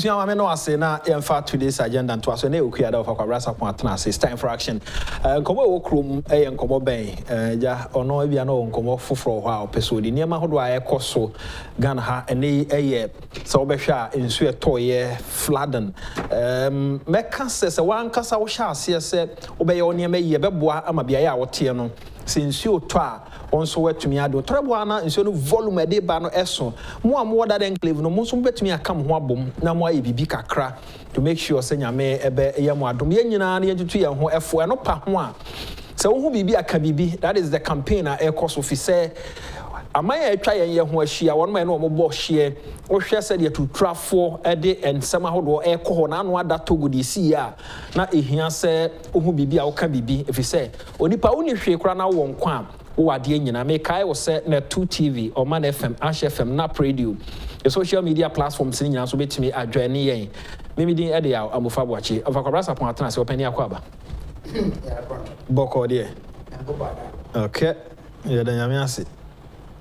I know I say now, in fact, today's agenda and to us, we create of Kwabena Sarpong. It's time for action. Come work room, and come bay. Ja, or no, if you know, come off for a while. Episode in Yama, who I coso, Ghana, and a Sobesha in sweet toy, fladen. Mecca says a one cassa shall see a set, obey on your may, a bebois, Amabia, or Tiano. Since you try also wet to me, I do Trabuana and so volume a day bano eso. More than enclave, no most bet me a come wabum, no more a bibika cra to make sure Senya may ebe yamwa domiana and to ya who F1 no pa. So who be a kabibi, that is the campaigner air course officer. Am I try and ye who she, I want my normal boss she, or she said you to trap for a day and somehow do air cohon and what that to good see ya. Now if he say, who be a kabibi, if he say, Onipa only shake run out one quam. Who are the engine? I make I was set net 2 TV or Man FM, Ash FM, NAP Radio, the social media platform singing as we to me at journey. Maybe the idea I'm a fabuachi of a Kwabena Sarpong so penny aquaba. Boko dear. Okay, yeah, then I'm asking.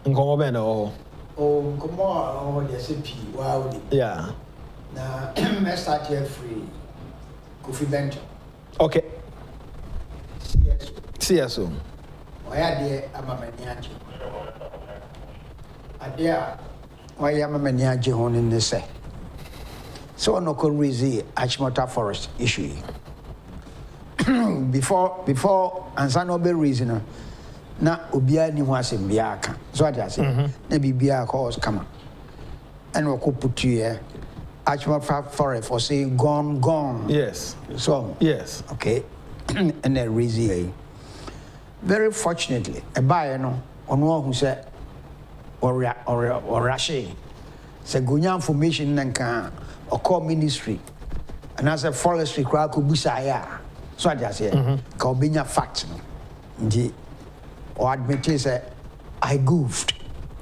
Kwabena oh. Oh, come on, yes, wow. Yeah. Now, let's start here free. Coffee bench. Okay. CSO. Why are there a maniac? I dare why am a maniac on in the say. So no could reason Agyapong forest issue. Before Ansanobe reason, na Ubia ni was in Biaka. So I say, maybe Bia calls come. And we could put you here. Agyapong forest for saying gone. Yes. So, yes. Okay. And then reason. Very fortunately, a buyer no on one who said or rushing said Gunya information nanka or call ministry and as a forestry crowd could be saya. So I just say Kwabena facts no. Or admit say I goofed.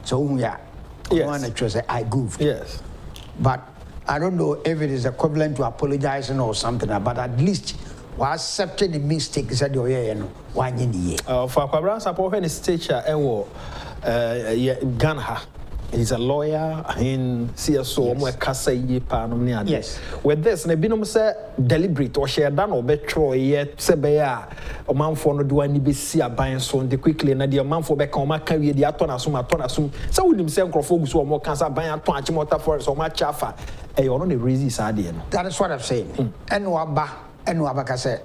So yeah. Yes. Say I goofed. Yes. But I don't know if it is equivalent to apologizing or something, but at least was accepting the mistake said you know one year. For Kwabena Sarpong when his teacher Ghana. He's a lawyer in CSO mo kasa yi pa no ne ade. Yes. With this na binom say deliberate or share dan obetro ye se be a omanfo no do ani be si aban so de quickly na de omanfo be kan o maka wie de atona so se wonim se nkrofo gu so o mo kan sa ban aton Agyapong forest o ma chafa e ono the reason is ade no. That is what I'm saying. And waba say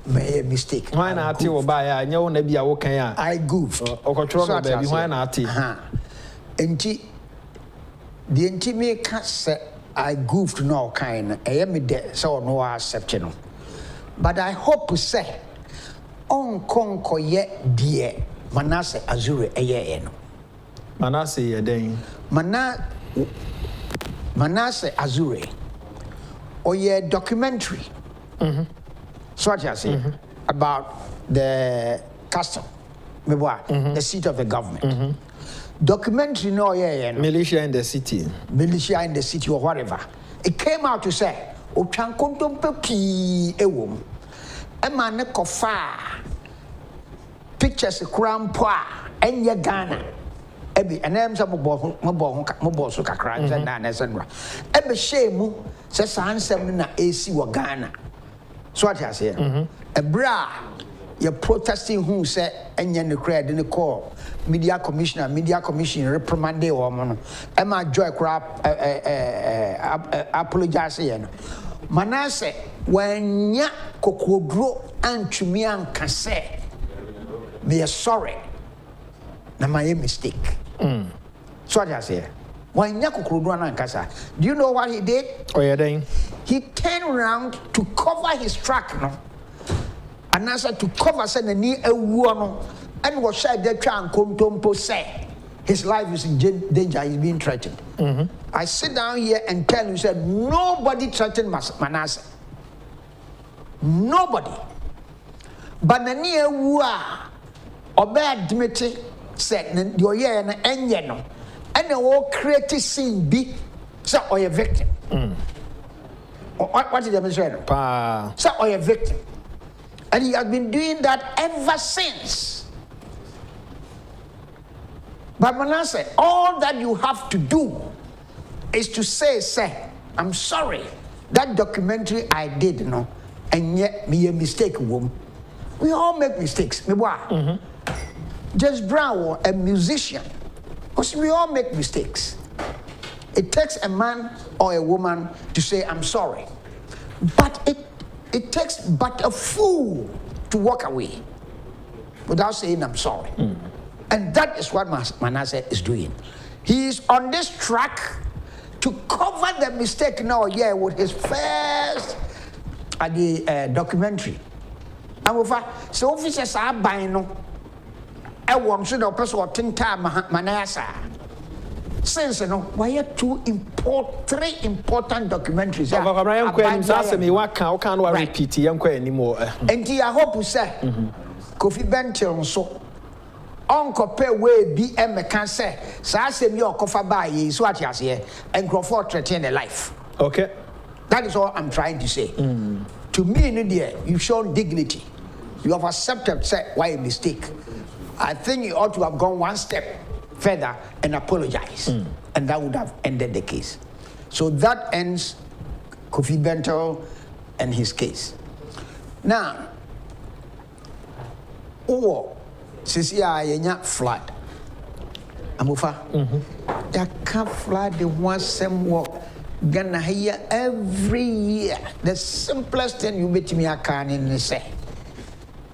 may a mistake. Why na ati wo ba ya nya wo na bia wo kan ya. I goofed. Okotro no baby why na ati. Enti the me can say I goofed no kind. I am there so no accept no. But I hope to say on konko ye die Manasseh Azure eye no. Manasseh ye den. Manasseh Azure or ye documentary. So what you say about the custom, the seat of the government. Documentary no militia in the city or whatever. It came out to say Ochankontompe pi ewom ema ne kofa pictures krampa enye Ghana ebi enem sa mo bo so kakra na na senra ebe shemu se sansem na AC wo Ghana. So what you say ebra you protesting who say enye ne kra de ne call media commission reprimanded woman Emma Joy crap apologize yen Manasseh when ya kokodro antumi anka say me sorry na my mistake. So what I say when ya kokodro anka say do you know what he did? Oh yeah then he turned around to cover his track no and answer to cover say na ni ewu no. And was said that Kontompo say his life is in danger, he's being threatened. I sit down here and tell you, said nobody threatened Manasseh. Nobody. But the near wua Obey Dimitri said your year and engine and the whole creative scene be so or a victim. What did I say? So or a victim. And he has been doing that ever since. But Manasseh, all that you have to do is to say, I'm sorry. That documentary I did, and yet me a mistake, woman. We all make mistakes. Just Brown, a musician, because we all make mistakes. It takes a man or a woman to say, I'm sorry. But it takes but a fool to walk away without saying, I'm sorry. And that is what Manasseh is doing. He is on this track to cover the mistake now, with his first documentary. And with so officers are buying I want to know person what Manasseh. Since why are three important documentaries? And I hope you say Kofi Bentil so Uncle Pay way be can say say me or Kofa by is what you say and Crawford threaten a life. Okay. That is all I'm trying to say. To me, in India, you've shown dignity. You have accepted why a mistake. I think you ought to have gone one step further and apologize. And that would have ended the case. So that ends Kofi Bentil and his case. Now, sisi yenya flood. Amufa. That can't flood the one same work. Gonna here every year. The simplest thing you bet me I can say.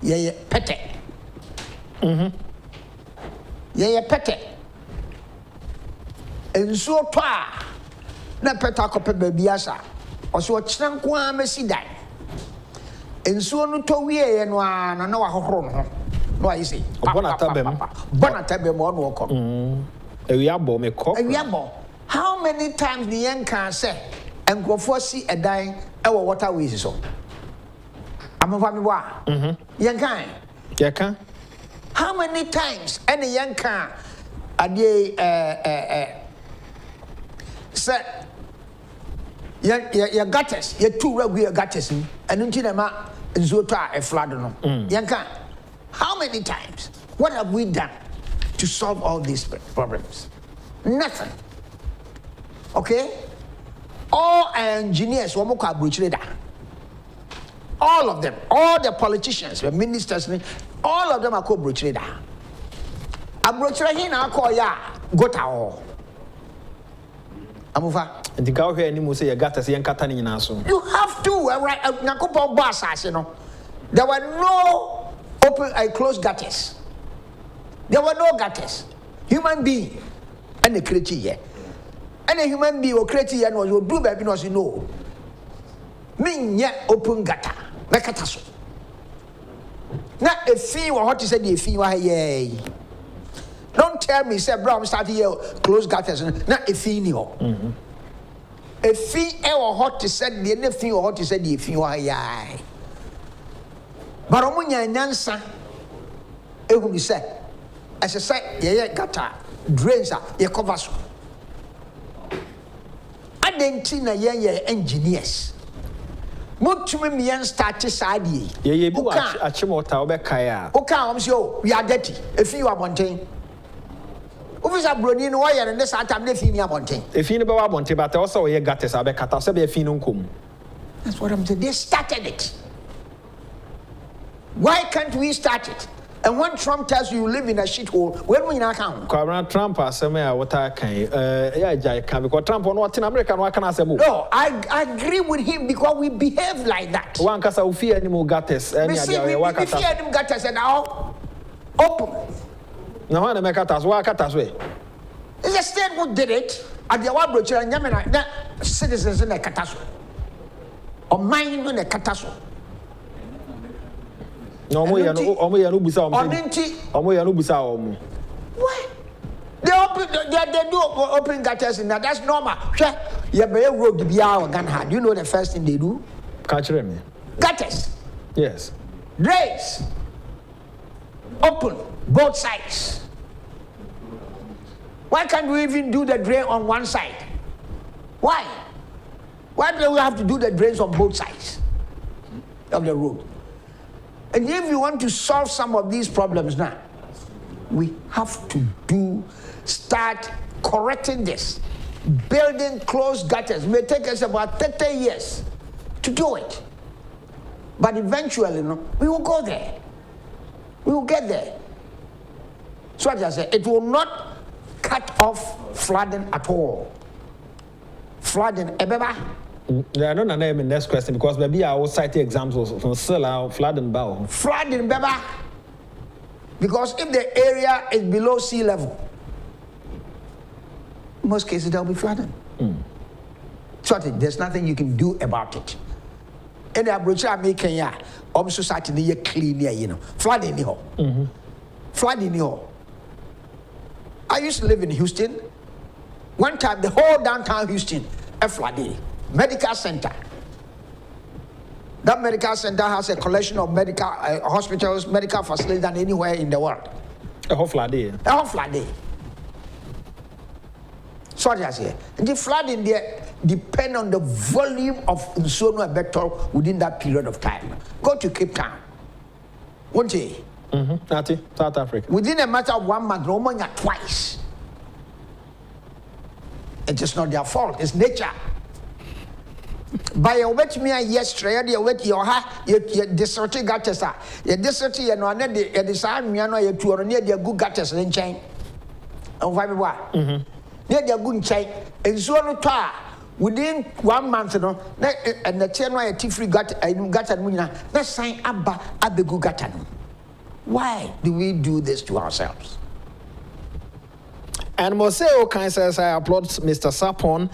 Yeah, pete. Yeah, pete. And so twa na peta ko pe babiasa. Oso kyerɛ nko a mesi dan. And so no to wie ye no ana na wa hohoro no. No ayi say. Bonatabem mo no ko. Ewiabo me ko. Ewiabo. How many times the young can say and go for see a dying our waterways so? I'm a family wa. Young kind. Yeah, How many times any young can a say your gutters, your two regular gutters, and until them zota a flood no. Young can. How many times? What have we done to solve all these problems? Nothing. Okay? All engineers, all of them, all the politicians, the ministers, all of them are called brochureda. A brochureda here now call ya gota. Amufa. And the guy here anymore say you got us young catani in aso. You have to, right? Nakupa boss, you know. There were no open and closed gutters. There were no gutters. Human being and the creature here. And a human being or creative and was do baby no you know. Mean yet open gutter. Nakataso. Not a fee or what you said the fee why yay. Don't tell me say bro start here close gutters. Not a fee no. A fee or what you said the fee or what you said the fee why yay. But omunya nyansa ehun bi say as I say yeah gutter drains are ye cover so. Adentina ye engineers. Motumi me start side ye bi wa achimota obekaya. Oka am say we are dirty. If you are bonten. Officer Broni no why and this time na fi ni abonten. If you no be wa bonten but also we gates abekata so be fi no nkom. That's what I'm saying. They started it. Why can't we start it? And when Trump tells you live in a shithole, where do we not count? Kwabena Trump aseme what I can because Trump on what in America no can asemo. No, I agree with him because we behave like that. One kasa we fear any more gates any idea we fear them gates and now open. Na one make gates wa gates we. It's a state who did it at the one brochure and na citizens in the kataso. Or mine in the kataso. No, omo ya no busa omo. Omo ya no busa omo. What? They do open gutters in that. That's normal. You be road bia or Ghana. Do you know the first thing they do? Catch them. Gutters. Yes. Drains. Open both sides. Why can't we even do the drain on one side? Why? Why do we have to do the drains on both sides of the road? And if you want to solve some of these problems now, we have to start correcting this. building closed gutters may take us about 30 years to do it. But eventually, we will go there. We will get there. So as I said, it will not cut off flooding at all. Flooding, ebeba. I don't know the next question because maybe I will cite examples from still flooding bow. Flooding, beba. Because if the area is below sea level, in most cases there will be flooding. So there's nothing you can do about it. And the approach I'm making here, society near clean here, flooding here. Flooding here. I used to live in Houston. One time, the whole downtown Houston, a flooding. Medical center. That medical center has a collection of medical hospitals, medical facilities than anywhere in the world. A whole flooding. A whole flooding. So what I say, the flooding there depend on the volume of Nsono Beto within that period of time. Go to Cape Town. Won't you? South Africa. Within a matter of 1 month, Romania twice. It is not their fault. It's nature. By your wet me yesterday, you wet your ha, you disserty gutters. You disserty and one day, you decide me no you to near the good gutters in chain. And why near the good chain, and so no tar within 1 month, and the chain why a tea-free gutter and gutter muna, let's sign abba at the good gutter. Why do we do this to ourselves? And Moseo can says I applaud Mr. Sarpong.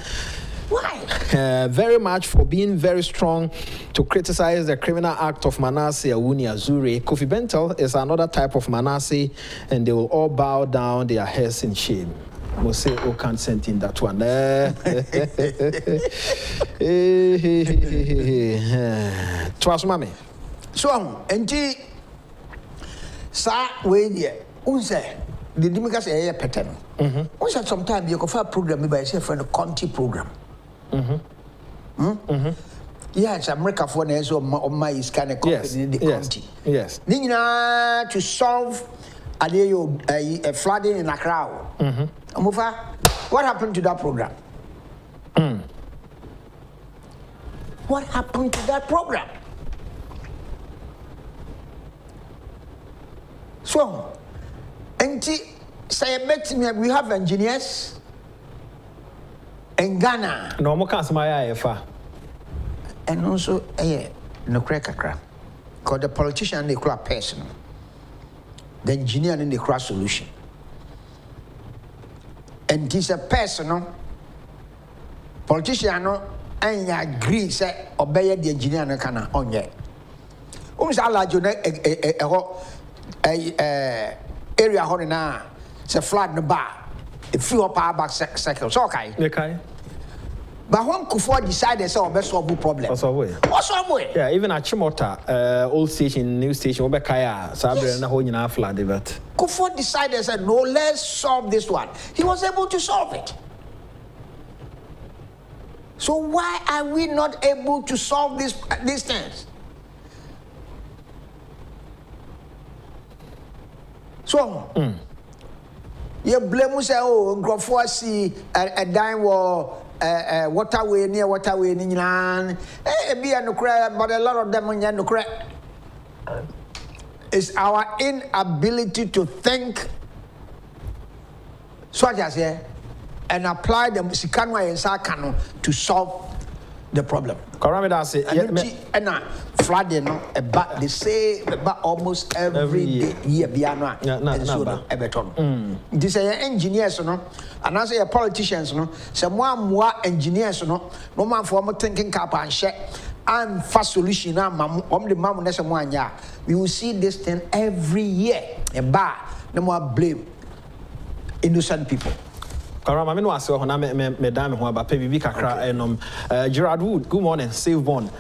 Why? Very much for being very strong to criticize the criminal act of Manasseh Awuni Azure. Kofi Bentel is another type of Manasseh, and they will all bow down their heads in shame. Moseo can't send in that one. Trust mommy. So, and sa we unse the dimika say a pattern. Unse sometimes you go for a program by say for the county program. Yes, America for the so my is kind of company in the county. Yes. Nina to solve a flooding in Accra. Amufa, what happened to that program? What happened to that program? So, and say we have engineers in Ghana. No more can't my And also no cracker. Because the politician they call person. The engineer in the cross solution. And this a personal politician and agree say obey the engineer no kana on ye. Ala area hɔ na sɛ flood no ba free up power back cycle so okay. But when Kufuor decided say obe solve problem. What's way? Yeah, even at Chimota, old station, new station, obe kaya sabre na ho nyina flood but Kufuor decided said no, let's solve this one. He was able to solve it. So why are we not able to solve these things? So, you blame us, Kufuor see a dime war. Waterway near waterway in England, be no credit, but a lot of them on no credit. It's our inability to think, so I say, and apply the Sikanwa and Sakano to solve the problem. And flooding, but they say about almost every year, Biana, and so Everton. This is engineers, and as a politicians, some more engineers, no man for more thinking cap and share and fast solution. The mom, we will see this thing every year. A bar, no more blame innocent people. Karama, me no ase ho na me dam ho aba pe bibi kakra enom Gerard Wood, good morning, save bond.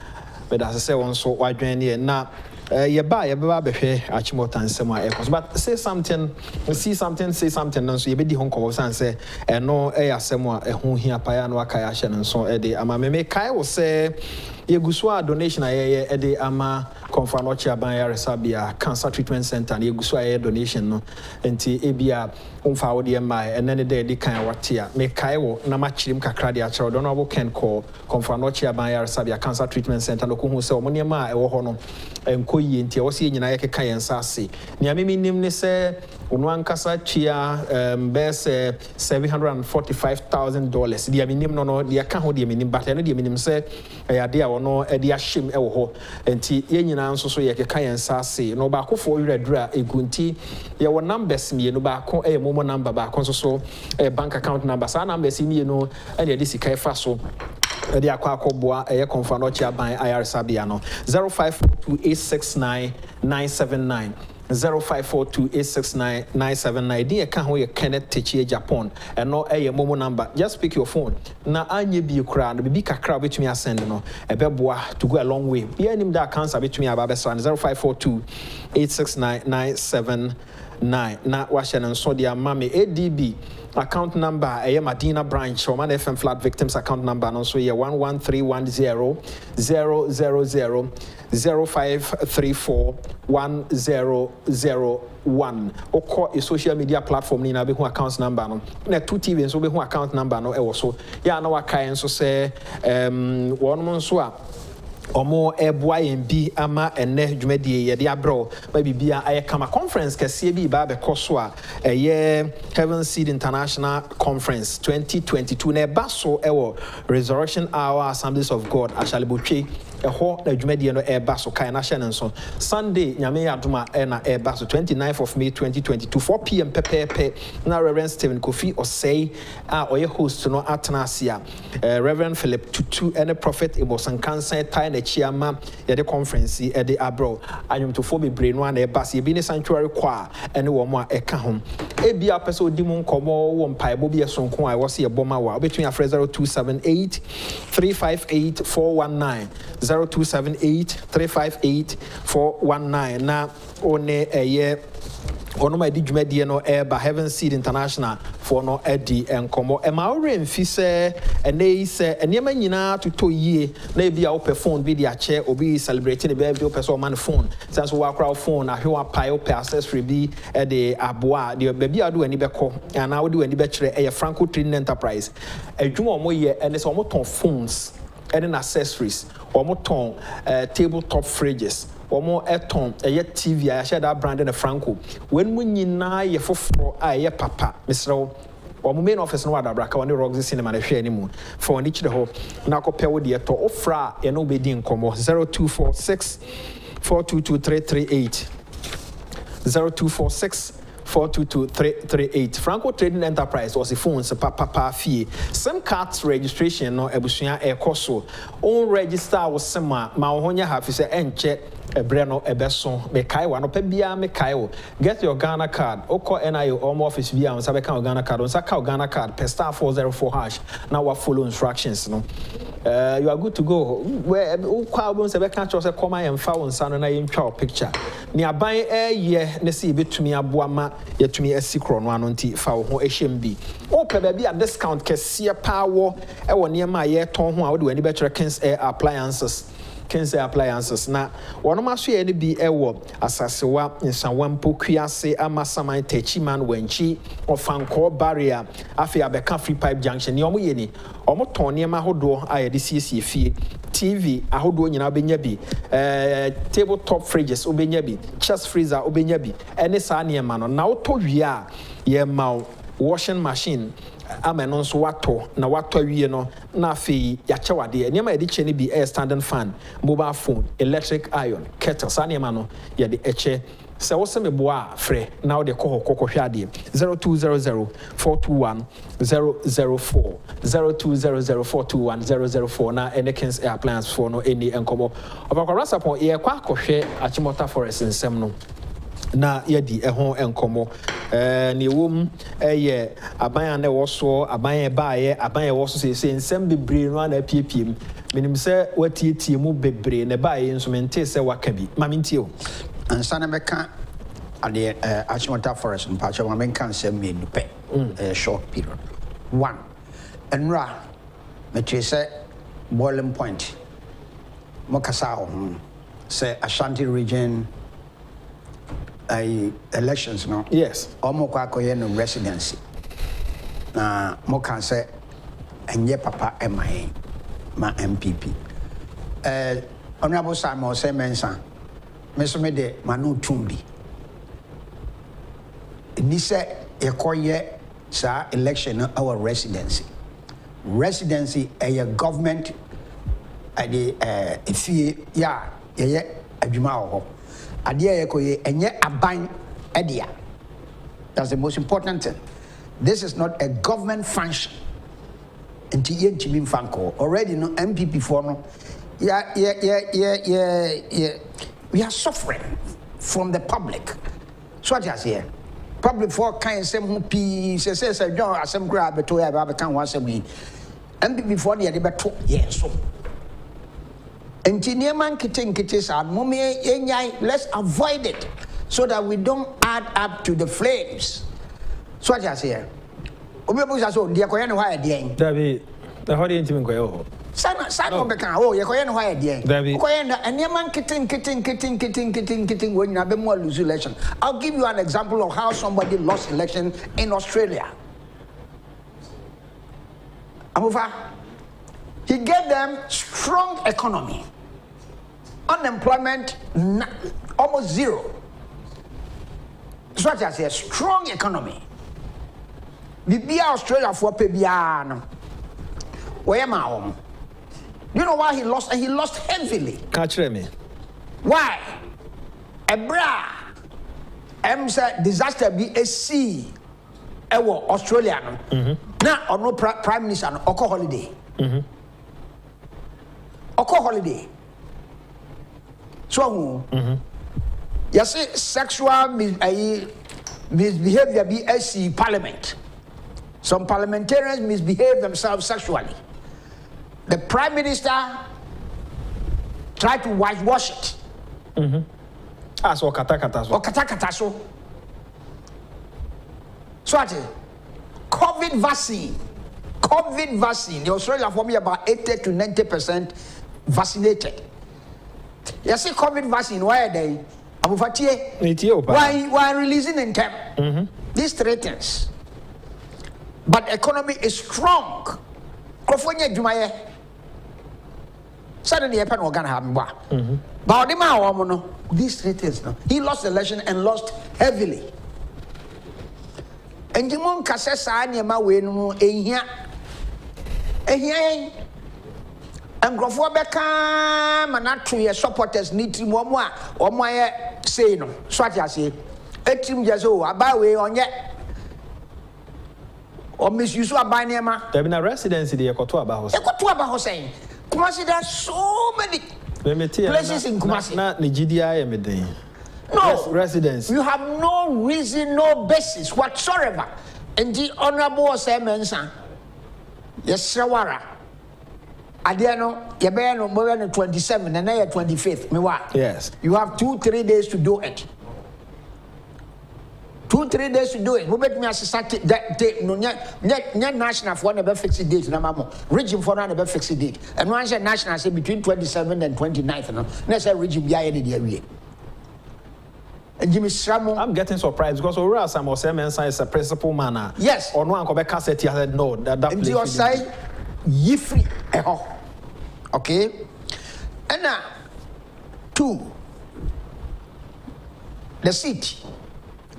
But as I say one so why dwen here na ye ba behwe Achimota nsem a ekos but say something, see something, say something nso ye be di ho nkomo san say no asem a ho hia pa ya no aka ya hye nso e de ama me kai wo say Yeguswa donation aye ede ama Konfanochi Abanya Resabia Cancer Treatment Center and Yeguswa donation no enti ebia umfa wo de mai enene de di kan watia me kaiwo na machirim kakra de akyerɛ don no Ken call Konfanochi Abanya Resabia Cancer Treatment Center no ko hu sɛ omo niema ɛwɔ hɔ no enkoyi enti ɛwɔ se nyina yɛ keka yɛn sase nia me nim ne sɛ onu ankasa tua best $745,000 dia me nim no dia ka ho dia me nim but no dia me nim sɛ ɛyade a wɔno ɛde ahyem ɛwɔ hɔ enti yɛn nyina nso so yɛ keka yɛn sase no ba akofo wiradura egunti yɛ wɔ numbers mienu ba ko ɛyɛ momo number ba ko nso so bank account number sa numbers mienu ɛde de sika ɛfa so ɛde akɔ akɔboa ɛyɛ Konfanochi Aban Ayaresabea no 0542869979 0542869979 di ka ho ye Kenneth Techi Agyapong eno eye momo number just pick your phone na anye bi kura no bibi kakra betumi asend no ebeboa to go a long way be anim da cancer betumi aba besra 0542869979 na wahye no so dia mame ADB account number Madina branch Oman FM flood victims account number no so ye 113100005341001 oko a social media platform ni na be hu account number no na 2TV so be hu account number no ewo so ya na wakae nso se wonom nso a omo eboa bi ama ene dwumadie ye de abro ba bibia aye kama conference kese bi ba be koso a Heaven Seed International Conference 2022 na ba so ewo Resurrection Hour Assemblies of God ashalebotwe eho na dwumadie no eba so kai na hye nso Sunday nyame adoma na eba so 29th of May 2022 4 p.m. pepepe na Reverend Stephen Kofi Osei a oye host no atanasia Reverend Philip Tutu and Prophet Ibosan Kansan tai na chiama ye de conference e de abro anyomtofo bebre no na eba se bi ne sanctuary kwa ene wo mo a eka ho e bia pese odi mu nkomo wo mpaebo bi esonko a wo se ye boma wa obetumi afre 0278 358 419 0278-358-419 na one onoma di dwumadie no eba Heaven Seed International for no edi enkomo e ma ore mfi se enei se eniema nyina toto yie na bia wo phone bi dia che obi celebrate ne birthday wo person man phone sense wo akra phone ahwe pai wo accessory bi e de aboa de bia do ani beko ana wo de ani be kire e Franco Trading Enterprise adwuma omo ye ene se omo ton phones and accessories omo tabletop fridges omo eton TV I share that brand in the Franco when we nyina ye foforo a papa Mr. omo main office no wada braka woni Roxy Cinema na hwe animu for oni chire ho na kopɛ wo de to ofra ye no be di nkomo 0246 422338 0246 422338 Franco Trading Enterprise was a phone se papa fee SIM cards registration no ebusua ekoso on register was sema ma honya hafi se enche ebre no ebeso me kai wa no pa bia me kai wo get your Ghana card oko NIO home office bia on sabe kan Ghana card on sa ka Ghana card per star 404# now we follow instructions no you are good to go where kwa bo se be kan cho se come and fa won sa no na yentwa picture ni aban ye ne se betumi aboa ma yetumi asikro no ano nti fa wo ho ehyem bi o pe ba bia discount kese pa wo e wo ne ma ye ton ho a wo de wani be kire Kencity appliances na wono maso ye ne bi ewo asasewa nsanwampo kuase amasaman tachiman wanchi ofanko barrier afi abeka free pipe junction ni omo ye ni omo ton ne ma hodo a ye de siesie fie TV ahodo nyina obenya bi tabletop fridges obenya bi chest freezer obenya bi ene sa ne ma no na woto wi a ye ma washing machine ameno so wato na wato wie no na afi ya chewade niam edi che ne bi air standing fan mobile phone electric iron kettle sane ma no ye de eche se wo se meboa frɛ na wo de kokɔhwɛ ade 0200421004 0200421004 na ene Kencity appliance for no eni enkomo obakwa Sarpong ye kwa akɔhwɛ Achimota Forest nsɛm no na yedi eho enkomo ne wom ye aban na woso aban baaye aban woso se nsem bebre no na piepiem menim se watietie mu bebre ne baaye nso mente se waka bi mamintie o ansa na meka ade Achimota Forest mpacho ma menka nsem menu pe short period one enra me say boiling point Mokasao, say Ashanti region elections, no? Yes. Omokwako no residency. Na Mokan say, and ye papa MIA, my MPP. Honorable Simon say mensa, Mesomede Manu Tumbi. Nise Ekoye sa election our residency. Residency a government if ya Agyapong. Adia Ekoye enye aban edia. That's the most important thing. This is not a government function. Already no MPP for no. Yeah. We are suffering from the public. So what I say? Public for kind some peace. Say John some grab to have can once a week. MPP for the debate. Yes. So. Engineer man kitchen let's avoid it so that we don't add up to the flames. So what I say? David, the how do you think go? Sarpong beka oh ye koye no hwa ede en koye na eniaman kitten when you have more lose election. I'll give you an example of how somebody lost election in Australia. Amufa, he gave them strong economy, unemployment almost zero. So what I say, strong economy. Bibia Australia for pebiano. Where am I? You know why he lost? And he lost heavily. Catch me. Why? Ebra. Disaster be a sea. Ewo Australia. Now or no prime minister oko holiday. Oko holiday. So you see sexual misbehavior be a sea parliament. Some parliamentarians misbehave themselves sexually. The prime minister tried to whitewash it. So kata. So what is COVID vaccine? The Australia for me about 80 to 90% vaccinated. You see COVID vaccine, why are they? Why releasing in time? These threatens. But economy is strong. Suddenly, a pen organ have but these threats. He lost the election and lost heavily. And Jimon Kasesa Niama Wenu and Grofobeka Manatu supporters need to more or my say no. Swat I say, a team Jazo, about way on yet. Or misuse a binema. There been a residency there, Kotuaba Hossein. Kumasi, there are so many places in Kumasi. Not Nigeria, no residence. You have no reason, no basis whatsoever. And the honorable Semensa, yes, Sawara. Adiano, Yabeno, more than 27, and now 25th. Yes. You have 2-3 days to do it. 2-3 days to do it. We bet me as a date. No, national for never fixed date. No, mamo. Region for never fixed date. And once a national say between 27th and 29th. No, next region be any day. And Jimmy Sramon. I'm getting surprised because Ora Samuel Semensa is a principal man. Yes. Or no one come back said no. That place. You say Yifri eho. Okay. And now 2. The seat.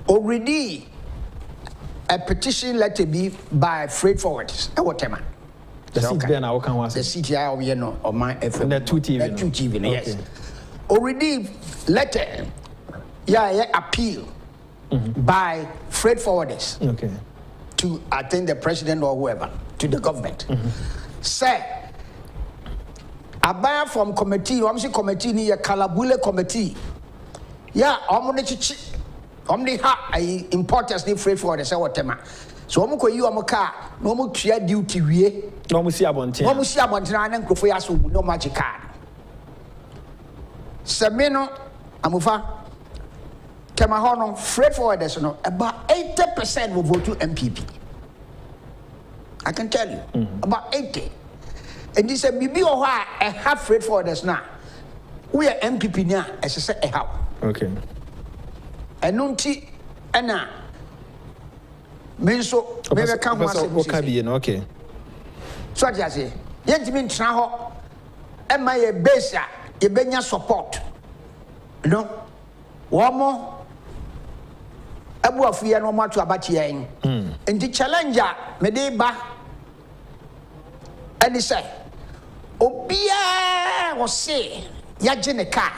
Already a petition letter be by freight forwarders. The seat there now can was the CTI or my FM. The 2TV. The 2TV, yes. Already letter appeal by freight forwarders. Okay. To attend the president or whoever, to the government. Say a buyer from committee, committee ni a Kalabule committee. Omni ha importers need freight forwarders say whatever. So omo ko yi omo car no omo tua duty wie no omo si abonten na nkrofo ya so no magic car. Semeno amufa kema hono freight forwarders no about 80% will vote to MPP. I can tell you about 80. And this bibi o ha a half freight forwarders now. we are MPP now as I say a how. Okay. And nunti ena menso maybe come once okay. So I say, yentimi ntena ho e ma ye base a ye benya support. No. Womo abu afia no mo atu abati yen. Nti challenger me dey ba and say obia wo se ya gye ne car.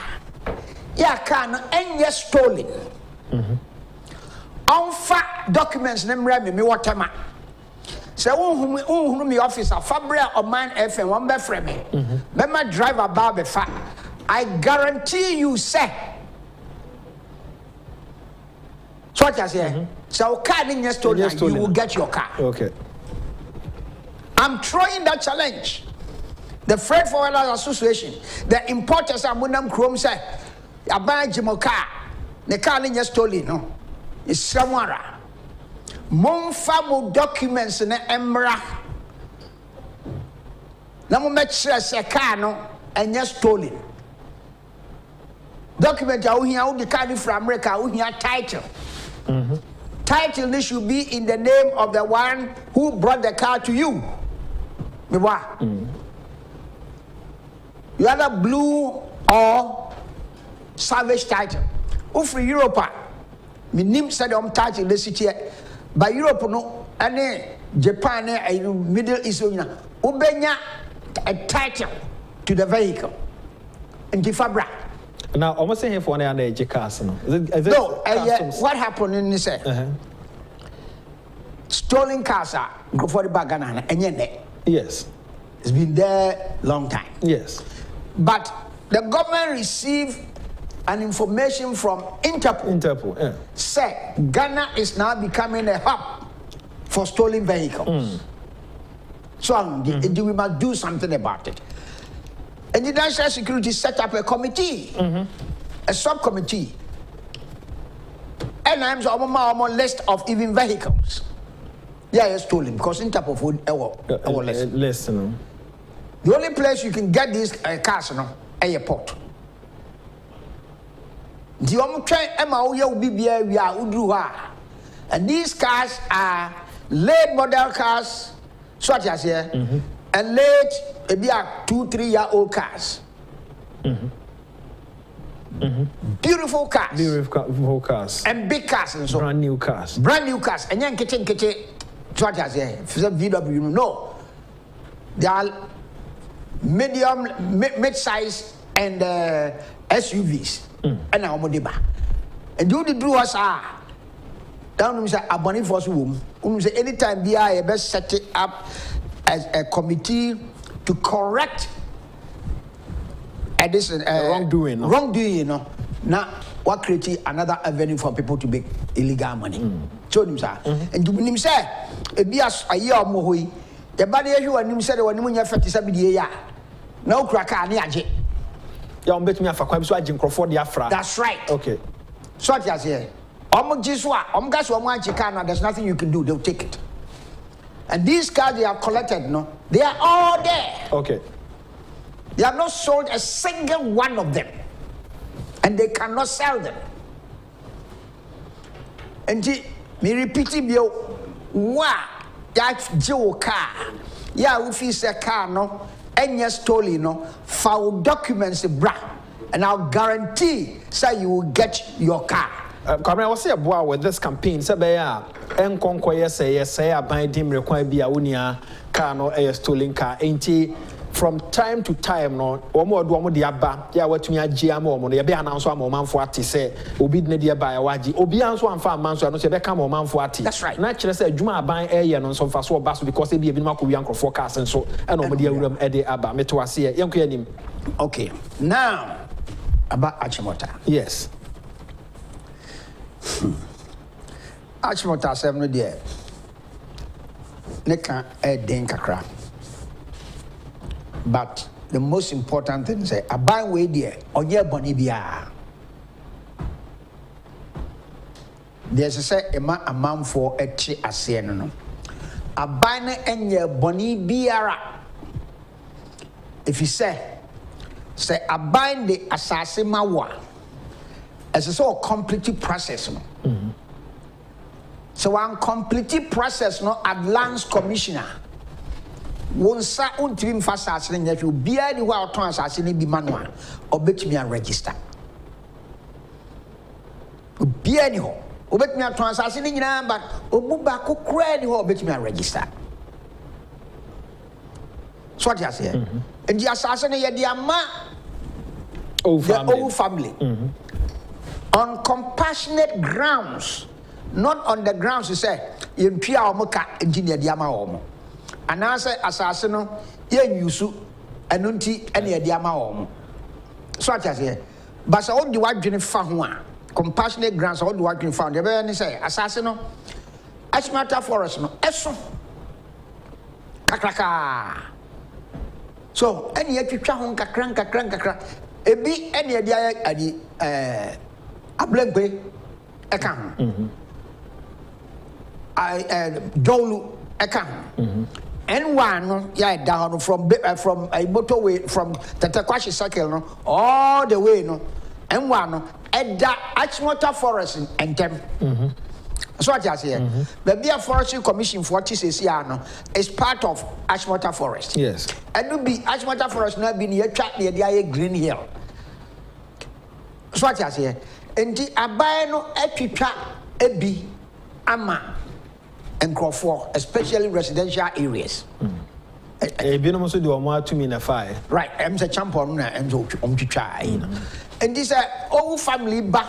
Ya car no enye stolen. Onfa documents ne mra me wotema. Say unhunu me officer Fabria or man FM one be frame me. Be my driver ba be fa. I guarantee you say. So what I say? So car in your stolen, you will get your car. Okay. I'm throwing that challenge. The Freight Forwarders Association, the importers are Munam Chrome say, I buy Jimo car, the car in your stolen, no. It's somewhere. Monfamo documents in the Emra. Now, make sure say car no and you're stolen. Document out here, the car from America, out here title. Title this should be in the name of the one who brought the car to you. You either blue or salvage title. Ufri Europa, me nim said title the city, by Europe no, and Japan and Middle East, ubenya a title to the vehicle. And the fabric. Now, almost saying for one day, cars. No, what happened in this? Stolen cars are go for the bagana and yes, it's been there long time. Yes, but the government received an information from Interpol. Yeah. Say Ghana is now becoming a hub for stolen vehicles. So we must do something about it. And the National Security set up a committee, a subcommittee, and I'm on a list of even vehicles. Yeah, it's stolen because Interpol would our list. The only place you can get these cars, airport. The and these cars are late model cars, such as here, and late, maybe 2-3-year-old cars. Beautiful cars. Beautiful cars. And big cars and so. Brand new cars. Brand new cars. And then kitchen, such as here, VW, no. They are medium, mid-size, and SUVs. And now Modiba. And do the doers are down say abonning for womb. Say anytime be I best set it up as a committee to correct this wrongdoing. Wrongdoing, you know. Now what create another avenue for people to make illegal money. So and do him say it be as a year or more. The body you and him said when you have 57 years. No cracker ni aje. Yeah, bet me afa kwam so agin croford the afra. That's right. Okay. So what you say? There's nothing you can do, they'll take it. And these cars they have collected, no, they are all there. Okay. They have not sold a single one of them. And they cannot sell them. And me repeat it, that Joe car. Yeah, if it's a car, no, and you're stolen, no, foul documents, and I'll guarantee, say you will get your car. Kwabena, what's your boy with this campaign? Say, say, I buy him require be a unia car no a stolen car. Ain't from time to time, no, or more do the abba, ya what me a GMO, no, be announced one man for what say, Obi Nedia by a waji, Obi answer one farm man, so I don't say become a man for what. That's right. Naturally, say, Juma buy air and some fast bus because they be a bit more young forecast and so, and nobody will Eddie Abba, me to see young him. Okay, now about Achimota. Yes. Achimota 7 there. Neka den kakra. But the most important thing is a buy way there or yeah bonibia. There's a say a man for a chi asiano. A buy and yeah bonibiara. If you say say abind the assassin mawa as a so complete process no so one complete process no at lands commissioner won sa untimi mfa assassin nya fi obia ni wa oton assassin bi manual obetimi an register obia ni ho obetimi aton assassin nyina but obu ba ko kra ni ho obetimi an register so what you say and the assassin ye the ama the family on compassionate grounds, not on the grounds you say in pia omoka engineer the ama omo and answer assassin ye yusu enunti ene the ama omo so what you say but so the wadwene fa ho a compassionate grounds all the wadwene fa the be say assassin no Agyapong forest no eso kakraka so any atwitwa ho kakran ebi any adi ablegbe eka dolu eka and one no ya down from a motorway from Tatakwashi circle no all the way no and one no edda Agyapong forest and them so what you say the Bia Forestry Commission for no is part of Agyapong forest. Yes, and will be Agyapong forest now be near track near the Green Hill. So what you say and the abai no etwitwa ebi ama enkrofo especially residential areas ebi no so de o ma to me na fire right am say champion na am so twitwa and this old family back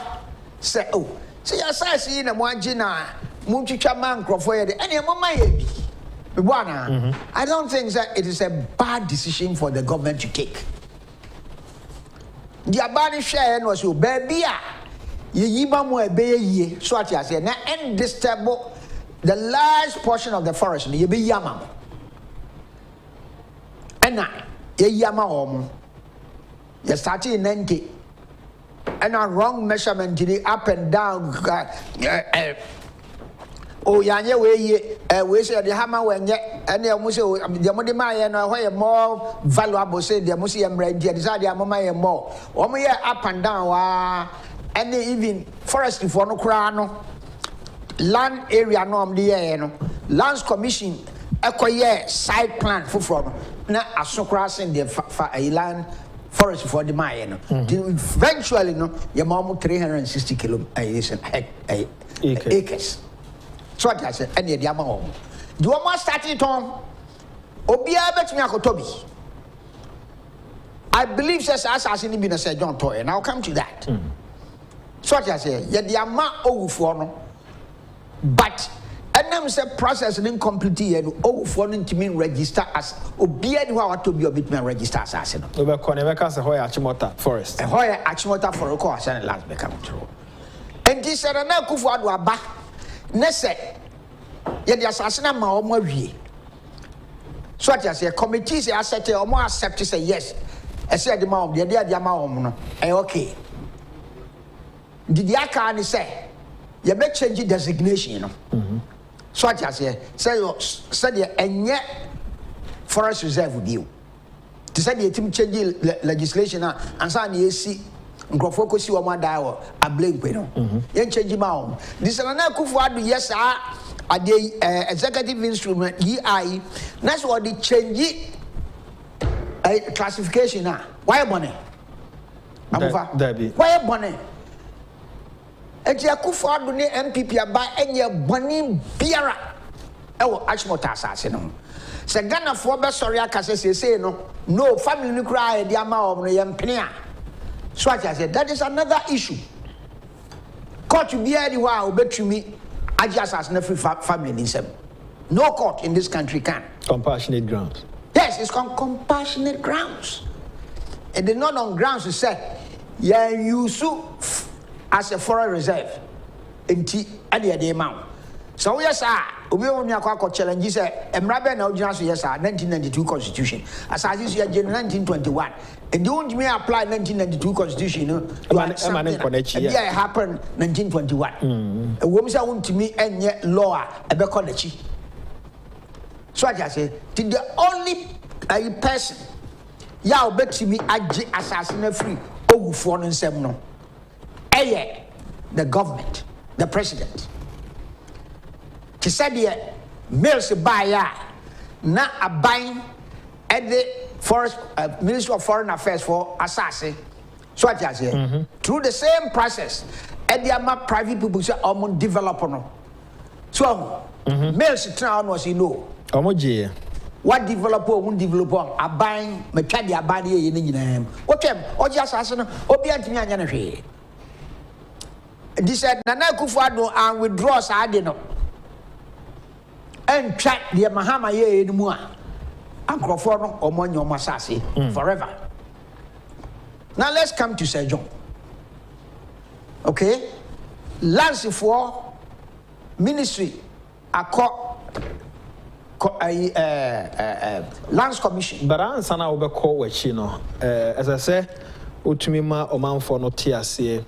say oh say asase na mo agi na mo twitwa man enkrofo ye de ene mo ma ye bi I don't think that it is a bad decision for the government to take. The abani share no so baby ye yiba mo ebe ye so ati ase na undisturbed the large portion of the forest ye be yama ena ye yama omo ye start in 90 and a wrong measurement the up and down oh yanye we say the hammer when ye and the muse the modima no why more valuable say the muse emra the desire the mama more omo ye up and down wa and even forestry for no kra no land area no am the no lands commission ekoye side plan for na asokra sen the land forest for the mine no eventually no ye mom 360 acres so what I say any the amount do you want start it on obia betimi akotobi I believe says assassin be na say John Toy and I'll come to that so what I say ye the amount owufo no but and them say process incomplete here owufo no ntimi register as obia ni wa watobi obetimi register assassin no we be ko ne be ka say hoya Agyapong forest hoya Agyapong forest ko assassin last be come through and this na akufo-addo aba ne say ye the assassin ma omo awie so what I say committee say accept omo accept say yes I say the ma the ma omo no okay did the aka ni say you be change designation no so what I say the enye forest reserve deal to say the team change legislation and say na esi nkrofo ko si o ma dai wo ablegbe no ye change ma o this na akufo-addo yes executive instrument EI that's what the change classification why money why money eti akufo-addo ne MPP aba enye boni biara ewo Agyapong asase no se Ghana fo be sorry akase say no family ni kura e dia ma o no ye mpene a so I said that is another issue court to be anywhere obetumi agi asase na free family in sem no court in this country can compassionate grounds yes it's called compassionate grounds and they're not on grounds to say yeah you as a foreign reserve enti ade dey ma so yes obi won akwa challenge say emrabe na ojina so yes 1992 constitution asase so ye 1921 and the only me apply 1992 constitution no yeah happened 1921 e wo say wontimi enye law e be so I just say the only person ya obetimi agye asase na free owufo no nsem no the government, the president. He said here, mills buy na aban at the forest Ministry of Foreign Affairs for assassin. So what you say? Through the same process, at the private people say developer no. So mills town was what developer won't develop a buying mechanic a body in the what them or just assassin or be anti me. This said Nana Akufo-Addo and withdraws I did not. And track the Mahama ye anymore. Uncle for or Monyo Masasi forever. Now let's come to Sarpong. Okay? Last for ministry Lands Commission. But I answer now over call which as I say, Utumima Oman for no TSA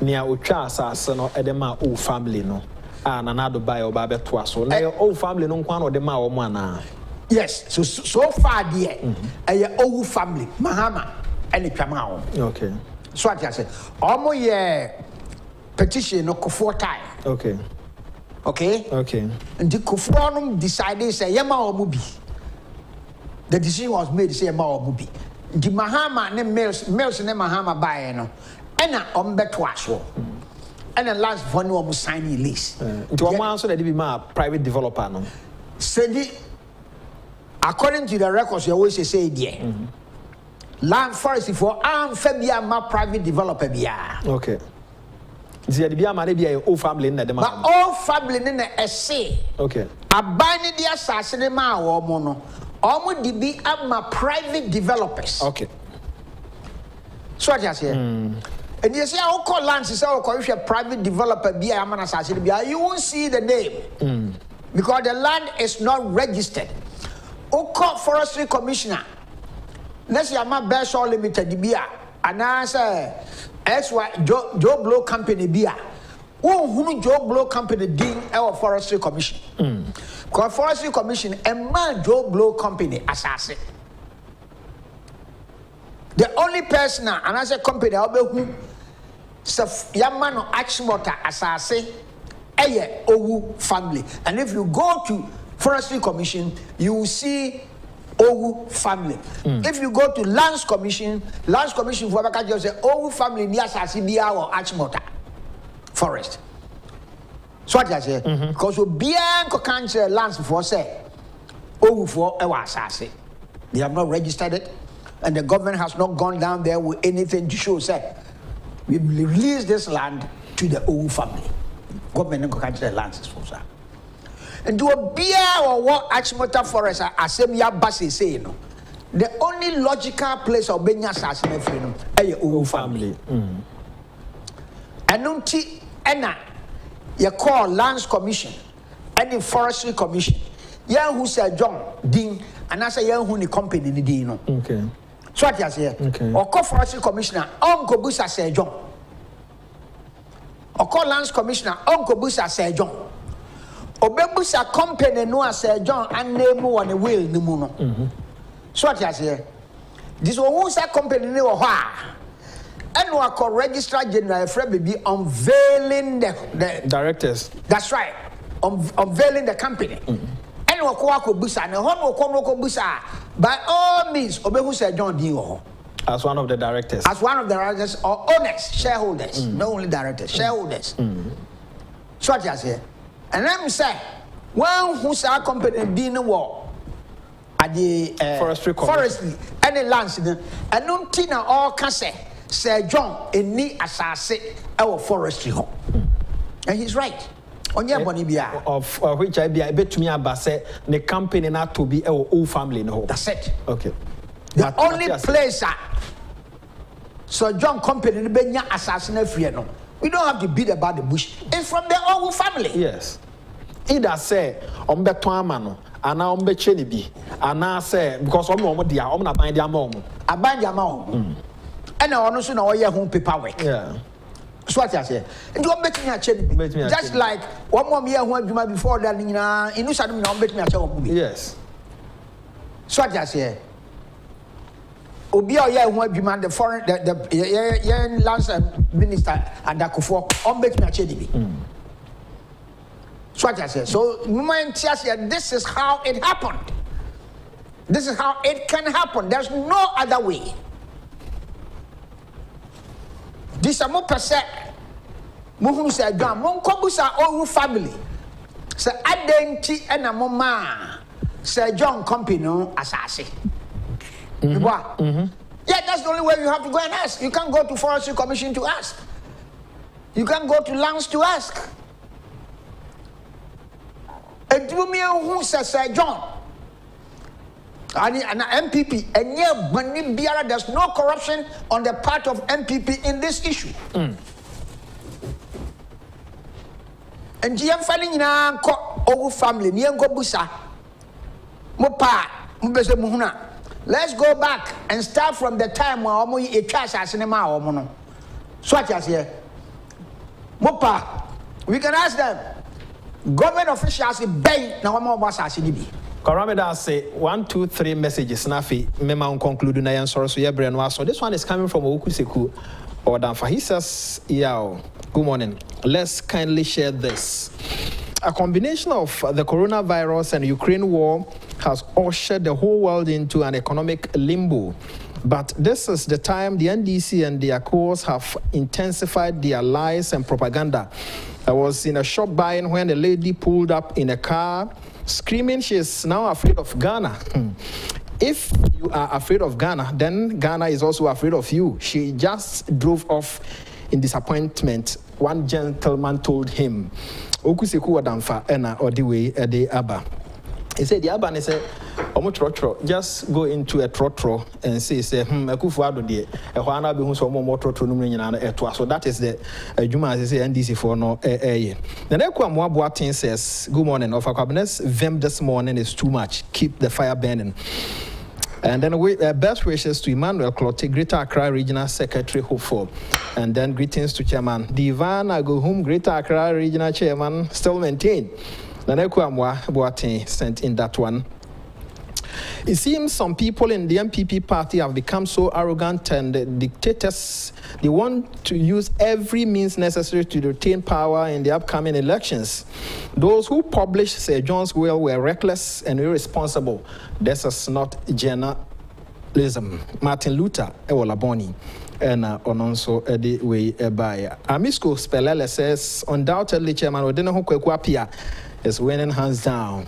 near Ucha Sassano Edema O family no. And another buy or baby twice. So now old family no one or the ma or mana. Yes, so far dear, a old family, Mahama and the Kamau. Okay. So what I say, almost petition no for time. Okay. Okay. Okay. And the Kufuanum decided say Yama or Mubi. The decision was made to say Yama or Mubi. The Mahama ne Mills ne Mahama buy no. And a betwaso. And the last one was signing lease. To a man so that be my private developer no. Said according to the records, you always say dear. Land forest for Fabia my private developer bia. Okay. The idea may be a old family in the but all family in the essay. Okay. A binding the assassin ma or mono. Almost be at my private developers. Okay. So what I say. And you say, I'll call lands is our a private developer be a man assassin. You won't see the name because the land is not registered. Oko Forestry Commissioner. Let's say my best all limited beer. And I say, that's why Joe Blow Company beer. Who Joe Blow Company ding our Forestry Commission? Because Forestry Commission and man Joe Blow Company assassin. The only person and as a company I'll be who Yaman or Achimota assassin, Owu family. And if you go to Forestry Commission, you will see Owu family. If you go to Lands Commission for Abakaji say Owu family near Sasibia or Achimota forest. So what I say? Because we bien can't lands for say Owu for Asasi. They have not registered it, and the government has not gone down there with anything to show say we release this land to the Owu family. Government can't the lands for that. And do a beer or what Achimota Forest Asemia Basi say no. The only logical place of being assassin freedom a Owu family. And unti ena you call Lands Commission and the Forestry Commission. Yan who say John Ding and I say yan who the company ni dino. Okay. So what you say? Okay. Or call Forestry Commissioner Uncle Busa say John. Or call Lands Commissioner Uncle Busa say John. Obebusa company no say John and name one a will ni mu no. So what you say? This one who say company ni wo ha. And we are Registrar General Fred be unveiling the directors. That's right. Unveiling the company. And we are busa and hon busa by all means obehu say John Dio. As one of the directors. As one of the directors or owners, shareholders, not only directors, shareholders. So what you say? And let me say, one who say company dino war at the forestry and the lands and no tina all can say Sir John any assassin our forestry home. And he's right. On your money of which I bet to me about say the company not to be our old family no. That's it. Okay. The only place Sir John company in Benya assassin free no. We don't have to beat about the bush. It's from their own family. Yes. Either say ombeto amano ana ombeche ni bi ana say because omo dia omo na ban dia ma omo. Aban dia ma omo. And I also know your home paperwork. Yeah. So what I say. And you bet me a check. Just like one more year when you before that in Sadum no bet me a check. Yes. So what I say. obi a ye ho adwuma the foreign the lands minister and akufo on bet me achedi bi so what I say so moment this is how it happened. This is how it can happen. There's no other way. This is more per se. Muhu say John, mon kobusa owu family. Say adenti and a mama. Say John company no asase. Yeah, that's the only way you have to go and ask. You can't go to Forestry Commission to ask. You can't go to lands to ask. And who says Sir John? And MPP, and yeah, there's no corruption on the part of MPP in this issue. And GM filing in our family, Busa, Mopa, Mbese Muhuna. Let's go back and start from the time when Omo a cash as cinema or mono. Swat as here. Mopa, we can ask them. Government officials bay now Omo was as CDB. Kwabena say 1, 2, 3 messages. Nafi, mema conclude na yan so yebre so this one is coming from Okuseku or Danfa. He says, "Yao, good morning. Let's kindly share this. A combination of the coronavirus and Ukraine war has ushered the whole world into an economic limbo. But this is the time the NDC and their cohorts have intensified their lies and propaganda. I was in a shop buying when a lady pulled up in a car screaming she is now afraid of Ghana. If you are afraid of Ghana, then Ghana is also afraid of you. She just drove off in disappointment," one gentleman told him. Okuseku Adamfa ena odiwe ede aba. He said the Aban said, just go into a trotro and say, akufo-addo de ehwana be hu so mo trotro no nyina etoa. So that is the Juma say NDC for no The Neku Amwaboatin says, "Good morning. Of Kwabena's vim this morning is too much. Keep the fire burning." And then we best wishes to Emmanuel Clotte, Greater Accra Regional Secretary, hopeful. And then greetings to Chairman Divan Agohum, Greater Accra Regional Chairman, still maintained. The Neku Amwaboatin sent in that one. It seems some people in the MPP party have become so arrogant and dictators. They want to use every means necessary to retain power in the upcoming elections. Those who published Sir John's will were reckless and irresponsible. This is not journalism. Martin Luther Ewolaboni. And also the way by Amisco Spelele says, undoubtedly Chairman Odino Kwabena is winning hands down.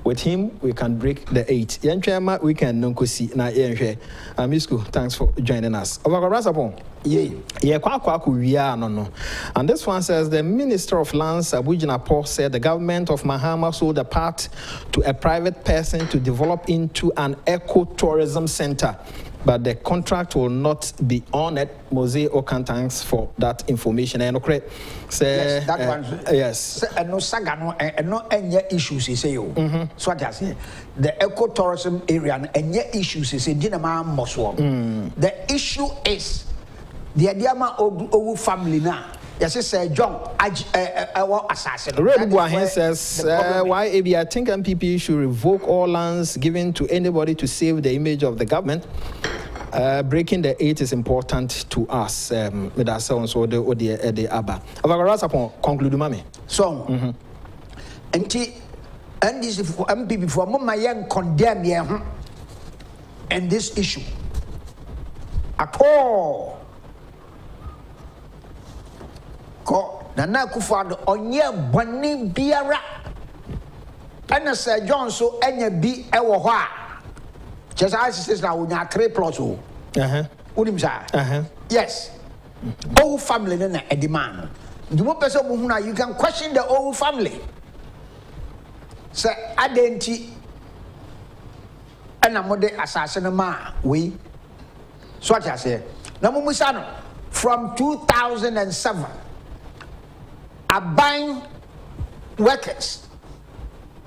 With him, we can break the 8. Yanchema, we can nonkosi na yenhwe. Amisku, thanks for joining us. Sarpong. No. And this one says the Minister of Lands, Agyapong, said the government of Mahama sold a part to a private person to develop into an eco-tourism center. But the contract will not be honored. Mose Okan, thanks for that information. And okay, yes, that one. Yes. No saga, no any issues. He say, so what I say, the eco-tourism area, any issues. He say, Dinama Moswam. The issue is the Agyapong Owu family now. Yes, Sir John, assassin. Red says, why I think MPP should revoke all lands given to anybody to save the image of the government. Breaking the 8 is important to us. With ourselves or the Abba. Sarpong, conclude, mami. So, and this is for MPP for my young condemn here and this issue at all. Nana akufo-addo onye boni biara ena Sir John so enya bi ewo ho a just as says na wonya 3 plus o unim sa yes old family na edemand the more person mu na you can question the old family say adenti ena mode asase no ma we so what I say na mu musa no from 2007 are buying workers,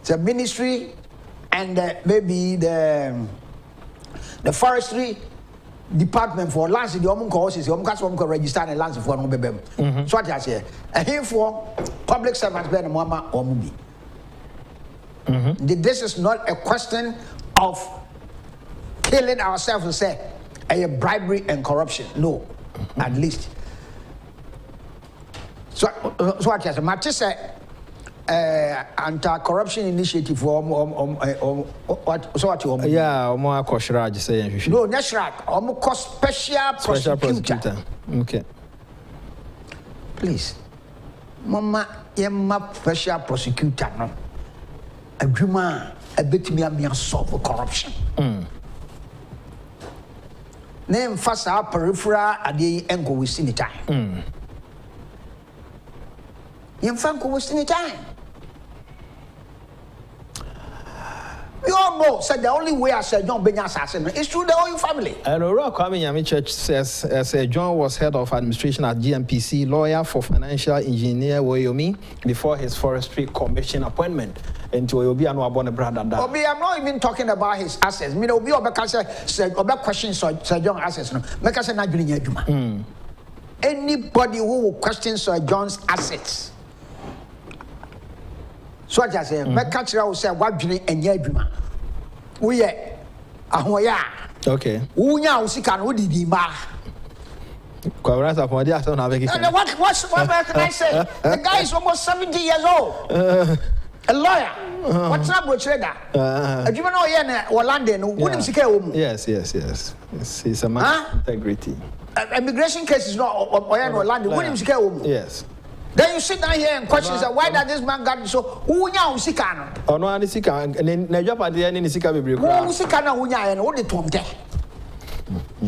the ministry and maybe the forestry department for lands. The Omun courses, the Omun register and lands for no bebem. So what I say, and here for public servants, Ben Mama or Mubi. This is not a question of killing ourselves and say a bribery and corruption. No, at least. So what you say? Match say anti-corruption initiative for what? So what you? Yeah, more Koshraj saying. No, that's right. Special prosecutor. Okay. Please, Mama, Yemma special prosecutor no. A dreamer, a bit me solve corruption. Name first our peripheral at the engo within the time. Young Franco wasting the time. We all know, said the only way I said John Benya assassin is through the whole family. And Aurora Kwabena Church says, John was head of administration at GMPC, lawyer for financial engineer Woyomi before his forestry commission appointment. Into Obi and Wabone brother. Obi, I'm not even talking about his assets. Me Obi said about questions Sir John assets. No, make us not doing it. Anybody who will question Sir John's assets. So I say, make us say what doing and yeduma. We are ahoya. Okay. Unya usika no di ma. What can I say? The guy is almost 70 years old. A lawyer. What's up with trader? Do you know here in London? Yes. It's a man of integrity. Immigration case is not London. Yes. Then you sit down here and question why does this man got so who nya usika no? Oh no, anisika na Japan dey any sika bebre kra. Who usika na who nya no dey tomte.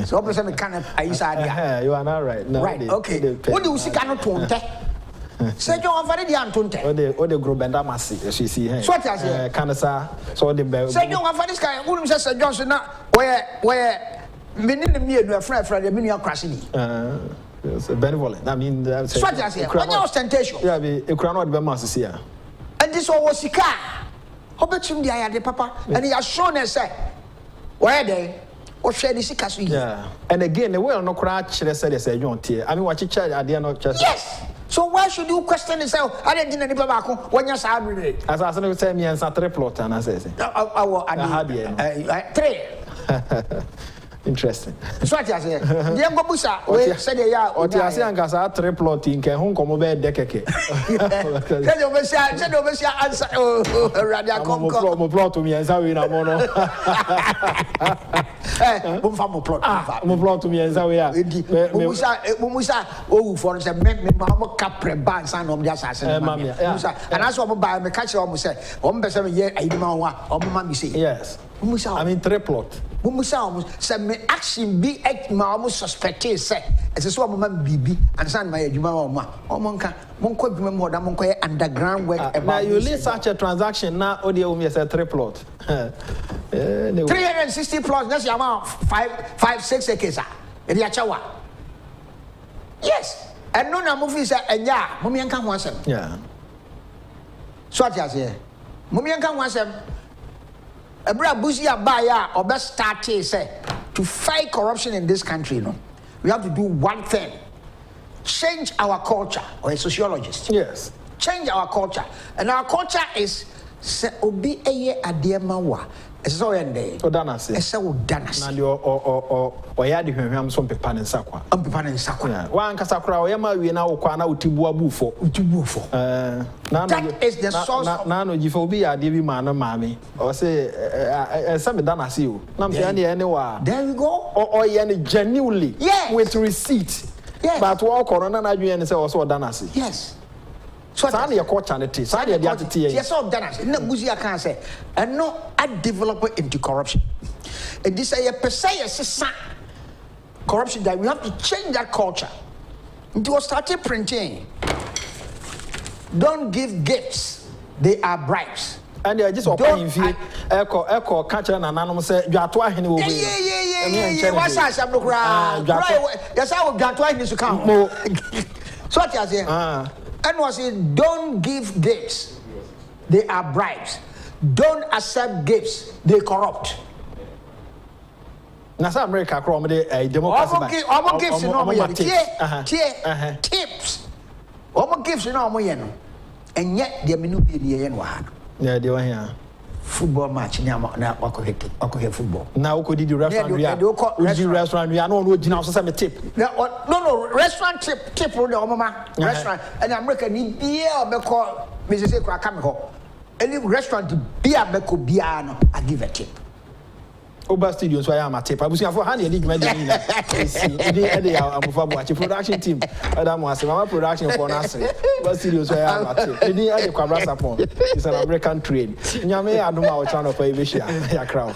So person me kan ayisa you are not right. No, right. Okay. Who dey usika no tomte? Say John Afade di antonte. O de grow benda masi you see here. So what you say? Kanasa so the be. Say John Afade sky who say Sir John so na where menini mienu afra de menu akrase ni. It's benevolent. I mean, that's what I say. What ostentation? Yeah, a crown of the mass here. And this was Sika. How about him? The papa, and he has shown us, where they or share the Sika. Yeah, and again, the way no crash, they said, they John Tier. I mean, what you charge, I dare not just. Yes. So why should you question yourself? I didn't any tobacco when you're sad. As I said, say me and Satre plot, and I say, I had interesting. So what I say? Diego Busa, we said ya. O ti ase ankasa triplot nke ho nkomo be dekeke. Said obesia answer radio konko. Mo plot mi ensa we na mo no. Mo fa mo plot. Mo plot mi ensa we ya. Mo musa o for say me mo capre ban san no dia sase na ma. Musa and as mo ba me catch o mo say o mo be say me ye ayidima wa o mo ma mi say. Yes. I mean triplot. Musa say me action be ma almost suspected say it's so my bibi and san my adwuma o monka monko adwuma mo da monko underground work about. Now you list such a transaction now audio me say triplot. 360 plus that's your amount 5-6 acres e dia chawa. Yes, and no na movie say enya mo me nka ho asem. Yeah. So what you say? Mo me nka ho asem. Ebra Buzia Baya or best start say to fight corruption in this country, we have to do one thing: change our culture. Or a sociologist, yes, change our culture, and our culture is obi eye ademawa. So ende. Odanase. Ese odanase. Na o ya de hwehwam so pepa ne nsakwa. Pepa ne nsakwa. Wa nkasa kra o ya ma wie na wo kwa na utibu abufo. That is the source. Na no gifa obi ya de bi ma no maame. O say ese me danase o. Na me ya ne wa. There we go. O ya ne genuinely. Yes. With receipt. Yes. But wo corona na adwen ne say o so danase. Yes. So that's your culture and it. Yes, all done. No, Buzia can say, and no, I develop into corruption. And this is a per se corruption that we have to change that culture. Into started printing. Don't give gifts; they are bribes. And they are just opening fee. Echo, catcher and anonymous say, you are to a will be. Yeah. What's that? Yes, I will get to this account. So what you say? And was it, don't give gifts, they are bribes. Don't accept gifts, they corrupt. Now, some America call me a democracy. All gifts in normal tips. All gifts in normal, and yet there may not be the end one. Yeah, they were here. football match na wakohe football. Now we could do restaurant we are. We do restaurant we are no gina so me tip. No restaurant tip ro de omama restaurant and America ni bia obeko me say kwa come ho. Any restaurant bia beko bia no I give a tip. Oba studio so I am a tip. Abusia for hand e dwuma dey na. See dey amufa bo achi production team. Adam was mama production for Nasri. Oba studio so I am a tip. Dey dey Kwabena Sarpong. It's an American trade. Nyame adoma o channel for Asia. Ya crown.